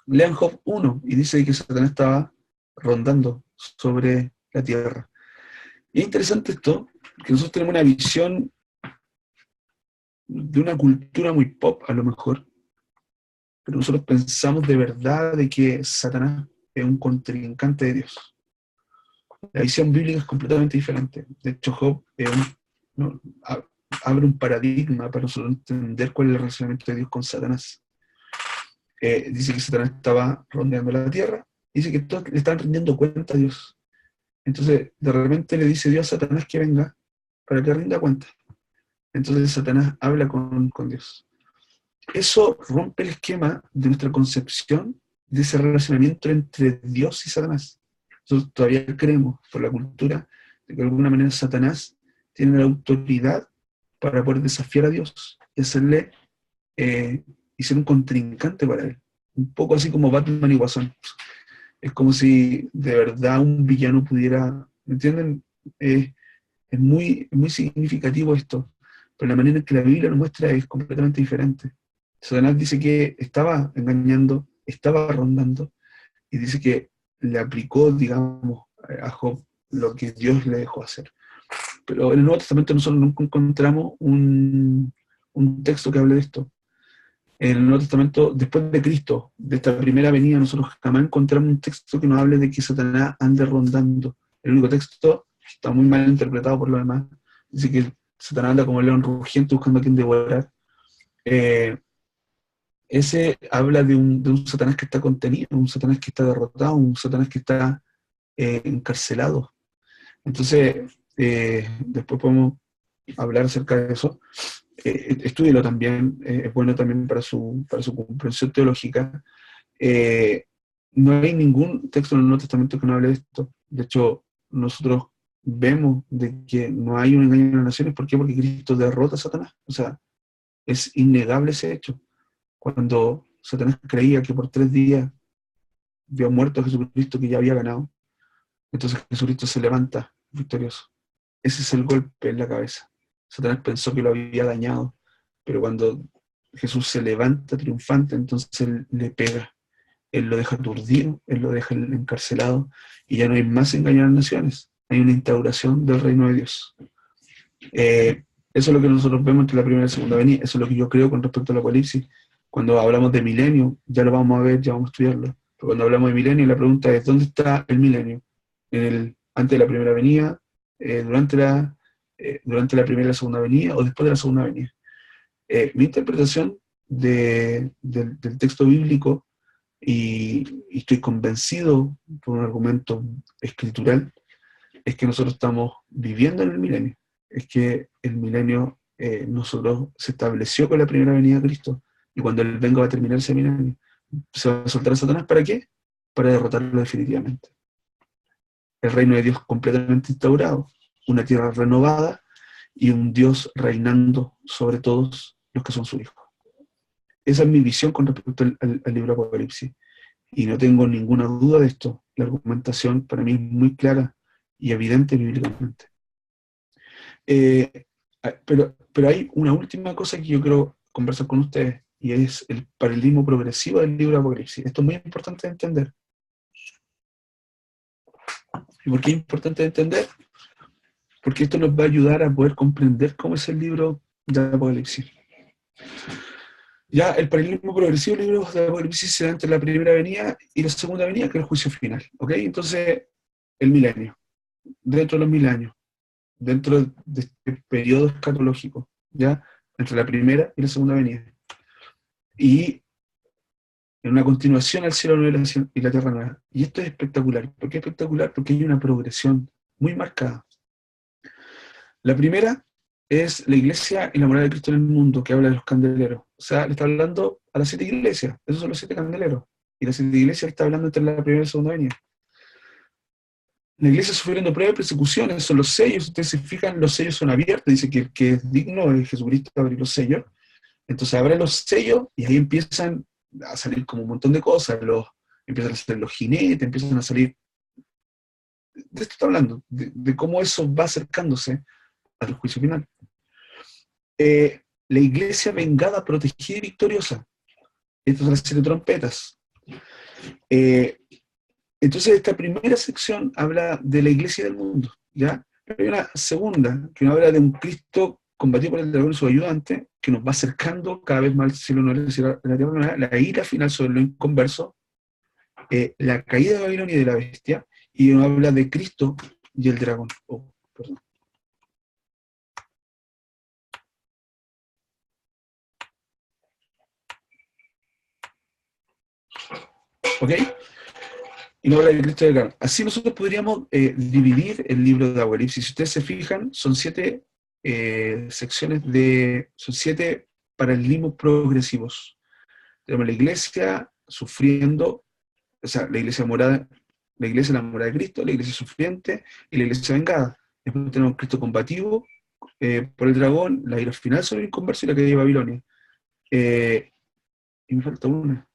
Lean Job 1 y dice que Satanás estaba rondando sobre la tierra. Y es interesante esto, que nosotros tenemos una visión de una cultura muy pop, a lo mejor, pero nosotros pensamos de verdad de que Satanás es un contrincante de Dios. La visión bíblica es completamente diferente. De hecho, Job no, abre un paradigma para nosotros entender cuál es el relacionamiento de Dios con Satanás. Dice que Satanás estaba rondeando la tierra, dice que todos le están rindiendo cuenta a Dios. Entonces, de repente le dice Dios a Satanás que venga para que rinda cuenta. Entonces Satanás habla con Dios. Eso rompe el esquema de nuestra concepción de ese relacionamiento entre Dios y Satanás. Nosotros todavía creemos, por la cultura, de que de alguna manera Satanás tiene la autoridad para poder desafiar a Dios y hacerle y ser un contrincante para él. Un poco así como Batman y Guasón. Es como si de verdad un villano pudiera, ¿me entienden? Es muy significativo esto, pero la manera en que la Biblia lo muestra es completamente diferente. Satanás dice que estaba engañando, estaba rondando, y dice que le aplicó, digamos, a Job lo que Dios le dejó hacer. Pero en el Nuevo Testamento nosotros nunca encontramos un texto que hable de esto. En el Nuevo Testamento, después de Cristo, de esta primera venida, nosotros jamás encontramos un texto que nos hable de que Satanás ande rondando. El único texto está muy mal interpretado por lo demás. Dice que Satanás anda como el león rugiente buscando a quien devorar. Eh, Ese habla de un Satanás que está contenido, un Satanás que está derrotado, un Satanás que está encarcelado. Entonces, después podemos hablar acerca de eso. Estúdielo también, es bueno también para su comprensión teológica. Eh, no hay ningún texto en el Nuevo Testamento que no hable de esto. De hecho, nosotros vemos de que no hay un engaño en las naciones. ¿Por qué? Porque Cristo derrota a Satanás. O sea, es innegable ese hecho. Cuando Satanás creía que por 3 días había muerto a Jesucristo, que ya había ganado, entonces Jesucristo se levanta victorioso. Ese es el golpe en la cabeza. Satanás pensó que lo había dañado, pero cuando Jesús se levanta triunfante, entonces él le pega. Él lo deja aturdido, él lo deja encarcelado, y ya no hay más engaño a las naciones. Hay una instauración del reino de Dios. Eso es lo que nosotros vemos entre la primera y la segunda venida. Eso es lo que yo creo con respecto al Apocalipsis. Cuando hablamos de milenio, ya lo vamos a ver, ya vamos a estudiarlo. Pero cuando hablamos de milenio, la pregunta es, ¿dónde está el milenio? Antes de la primera venida, durante la primera y la segunda venida, o después de la segunda venida. Mi interpretación del texto bíblico, y estoy convencido por un argumento escritural, es que nosotros estamos viviendo en el milenio. Es que el milenio nosotros se estableció con la primera venida de Cristo, y cuando Él venga va a terminar ese milenio. ¿Se va a soltar a Satanás para qué? Para derrotarlo definitivamente. El reino de Dios completamente instaurado, una tierra renovada y un Dios reinando sobre todos los que son sus hijos. Esa es mi visión con respecto al libro Apocalipsis. Y no tengo ninguna duda de esto. La argumentación para mí es muy clara y evidente bíblicamente. Pero hay una última cosa que yo quiero conversar con ustedes, y es el paralelismo progresivo del libro de Apocalipsis. Esto es muy importante de entender. ¿Y por qué es importante de entender? Porque esto nos va a ayudar a poder comprender cómo es el libro de Apocalipsis. Ya el paralelismo progresivo del libro de Apocalipsis se da entre la primera venida y la segunda venida, que es el juicio final. ¿Ok? Entonces, el milenio. Dentro de los 1000 años. Dentro de este periodo escatológico. ¿Ya? Entre la primera y la segunda venida. Y en una continuación al cielo nuevo y la tierra nueva. Y esto es espectacular. ¿Por qué es espectacular? Porque hay una progresión muy marcada. La primera es la iglesia y la morada de Cristo en el mundo, que habla de los candeleros. O sea, le está hablando a las 7 iglesias. Esos son los 7 candeleros. Y las 7 iglesias está hablando entre la primera y la segunda venida. La iglesia sufriendo pruebas y persecuciones, son los sellos. Ustedes se fijan, los sellos son abiertos. Dice que el que es digno es Jesucristo de abrir los sellos. Entonces abre los sellos y ahí empiezan a salir como un montón de cosas. Empiezan a salir los jinetes, empiezan a salir. De esto está hablando, de cómo eso va acercándose al juicio final. La iglesia vengada, protegida y victoriosa. Estas son las 7 trompetas. Entonces esta primera sección habla de la iglesia del mundo, ¿ya? Pero hay una segunda, que nos habla de un Cristo combatido por el dragón y su ayudante, que nos va acercando cada vez más al cielo nuevo y la tierra nueva, la ira final sobre lo inconverso, la caída de Babilonia y de la bestia, y nos habla de Cristo y el dragón. Oh, perdón. ¿Ok? Y no habla de Cristo y del dragón. Así nosotros podríamos dividir el libro de Apocalipsis. Si ustedes se fijan, son 7 secciones son 7 paralelismos progresivos. Tenemos la iglesia sufriendo, o sea, la iglesia morada, la iglesia enamorada de Cristo, la iglesia sufriente y la iglesia vengada. Después tenemos Cristo combativo por el dragón, la ira final sobre el inconverso y la caída de Babilonia. Y me falta una.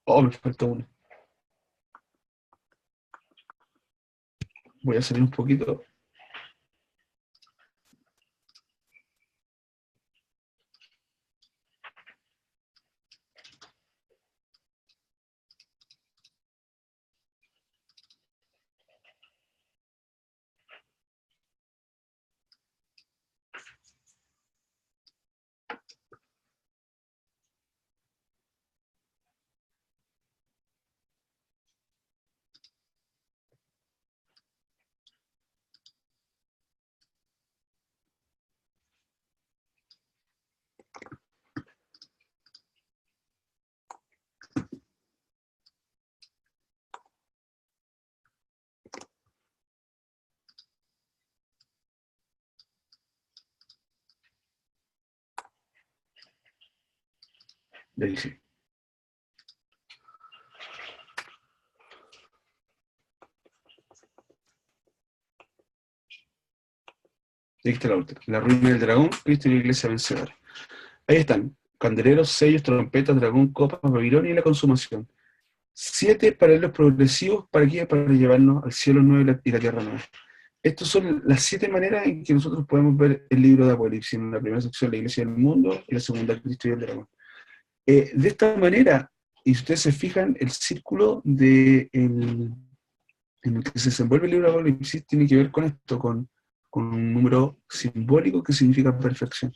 Oh, me falta una. Voy a salir un poquito. Le dice. Ahí está la última. La ruina del dragón, Cristo y la iglesia vencedora. Ahí están. Candeleros, sellos, trompetas, dragón, copas, Babilonia y la consumación. 7 paralelos progresivos para qué, para llevarnos al cielo nuevo y la tierra nueva. Estas son las 7 maneras en que nosotros podemos ver el libro de Apocalipsis. En la primera sección, la iglesia del mundo, y la segunda, Cristo y el dragón. De esta manera, y si ustedes se fijan, el círculo en el que se desenvuelve el libro de Apocalipsis tiene que ver con esto, con un número simbólico que significa perfección.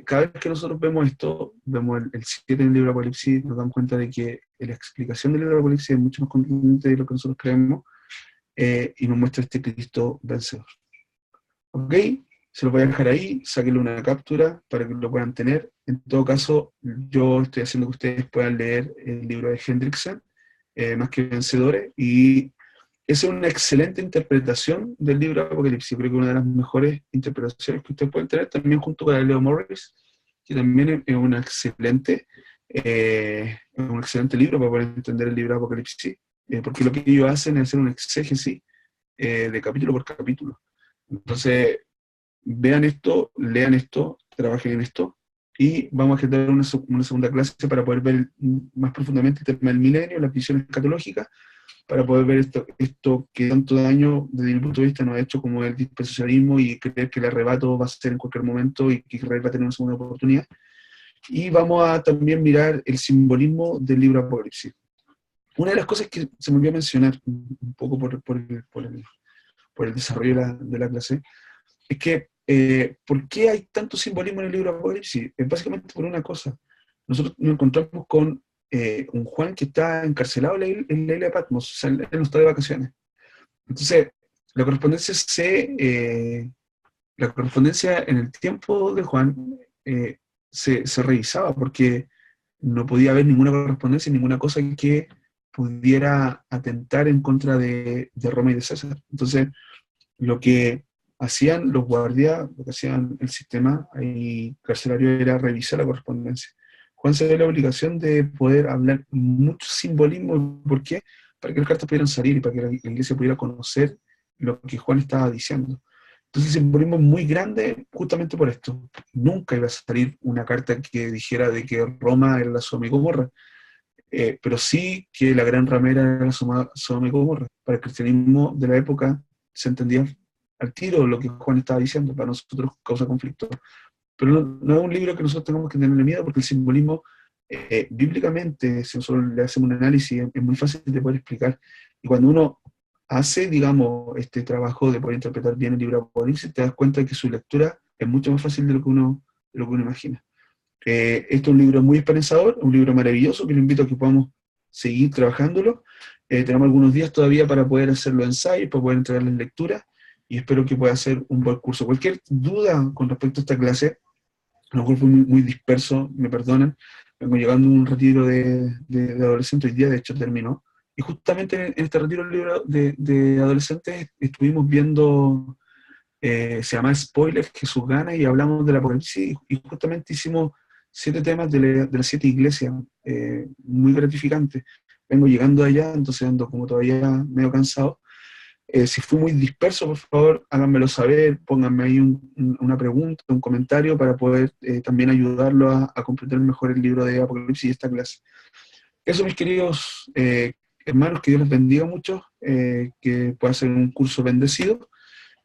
Cada vez que nosotros vemos esto, vemos el 7 en el libro de Apocalipsis, nos damos cuenta de que la explicación del libro de Apocalipsis es mucho más contundente de lo que nosotros creemos, y nos muestra este Cristo vencedor. ¿Ok? Se lo voy a dejar ahí, sáquenle una captura para que lo puedan tener. En todo caso, yo estoy haciendo que ustedes puedan leer el libro de Hendrickson, Más que Vencedores, y esa es una excelente interpretación del libro de Apocalipsis. Creo que una de las mejores interpretaciones que ustedes pueden tener, también junto con la de Leo Morris, que también es un excelente libro para poder entender el libro de Apocalipsis, porque lo que ellos hacen es hacer un exégesis de capítulo por capítulo. Entonces, vean esto, lean esto, trabajen en esto, y vamos a generar una segunda clase para poder ver más profundamente el tema del milenio, las visiones escatológicas, para poder ver esto que tanto daño desde mi punto de vista nos ha hecho como el dispensacionalismo y creer que el arrebato va a ser en cualquier momento y que Israel va a tener una segunda oportunidad. Y vamos a también mirar el simbolismo del libro Apocalipsis. Una de las cosas que se me olvidó mencionar, un poco por el desarrollo de la clase, es que ¿por qué hay tanto simbolismo en el libro Apocalipsis? Es básicamente por una cosa. Nosotros nos encontramos con un Juan que está encarcelado en la isla de Patmos, o sea, él no está de vacaciones. Entonces, la correspondencia la correspondencia en el tiempo de Juan se revisaba porque no podía haber ninguna correspondencia, ninguna cosa que pudiera atentar en contra de Roma y de César. Entonces, lo que hacían los guardias, lo que hacían el sistema ahí carcelario era revisar la correspondencia. Juan se ve la obligación de poder hablar mucho simbolismo. ¿Por qué? Para que las cartas pudieran salir y para que la iglesia pudiera conocer lo que Juan estaba diciendo. Entonces el simbolismo es muy grande justamente por esto. Nunca iba a salir una carta que dijera de que Roma era la Sodoma y Gomorra, pero sí que la gran ramera era la Sodoma y Gomorra. Para el cristianismo de la época se entendía al tiro lo que Juan estaba diciendo, para nosotros causa conflicto. Pero no es un libro que nosotros tengamos que tenerle miedo porque el simbolismo bíblicamente, si nosotros le hacemos un análisis, es muy fácil de poder explicar. Y cuando uno hace, digamos, este trabajo de poder interpretar bien el libro de Apocalipsis, te das cuenta que su lectura es mucho más fácil de lo que uno imagina. Este es un libro muy esperanzador, un libro maravilloso, que le invito a que podamos seguir trabajándolo. Tenemos algunos días todavía para poder hacer los ensayos, para poder entregar las lecturas, y espero que pueda ser un buen curso. Cualquier duda con respecto a esta clase, a lo mejor fue muy disperso, me perdonan, vengo llegando a un retiro de adolescentes, hoy día de hecho terminó, y justamente en este retiro de adolescentes estuvimos viendo, se llama Spoiler, Jesús gana, y hablamos del Apocalipsis, y justamente hicimos 7 temas de las 7 iglesias, muy gratificante. Vengo llegando allá, entonces ando como todavía medio cansado. Si fui muy disperso, por favor, háganmelo saber, pónganme ahí una pregunta, un comentario para poder también ayudarlo a comprender mejor el libro de Apocalipsis y esta clase. Eso, mis queridos hermanos, que Dios les bendiga mucho, que pueda ser un curso bendecido,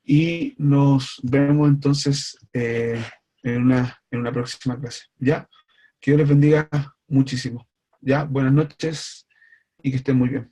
y nos vemos entonces en una próxima clase. ¿Ya? Que Dios les bendiga muchísimo. ¿Ya? Buenas noches y que estén muy bien.